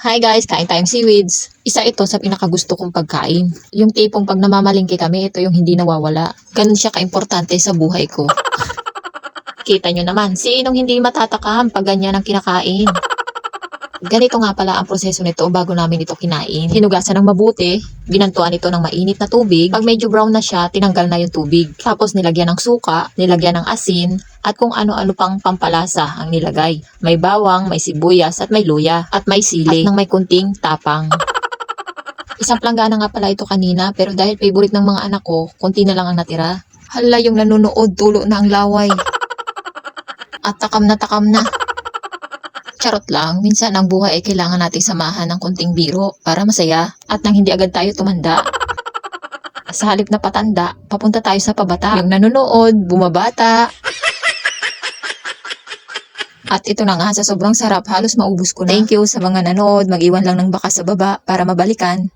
Hi guys, kain tayong seaweeds. Isa ito sa pinakagusto kong pagkain. Yung tipong pag namamalingki kami, ito yung hindi nawawala. Ganun siya kaimportante sa buhay ko. Kita nyo naman, sinong hindi matatakam pag ganyan ang kinakain? Ganito nga pala ang proseso nito bago namin ito kinain. Hinugasan ng mabuti, binantuan ito ng mainit na tubig. Pag medyo brown na siya, tinanggal na yung tubig. Tapos nilagyan ng suka, nilagyan ng asin, at kung ano-ano pang pampalasa ang nilagay. May bawang, may sibuyas, at may luya, at may sili, at nang may kunting tapang. Isang planggana nga pala ito kanina, pero dahil favorite ng mga anak ko, kunti na lang ang natira. Hala, yung nanonood, tulo na ang laway. At takam na takam na. Charot lang, minsan ang buhay ay kailangan nating samahan ng konting biro para masaya at nang hindi agad tayo tumanda. Sa halip na patanda, papunta tayo sa pabata. Yung nanonood, bumabata. At ito na nga, sa sobrang sarap, halos maubos ko na. Thank you sa mga nanood, mag-iwan lang ng baka sa baba para mabalikan.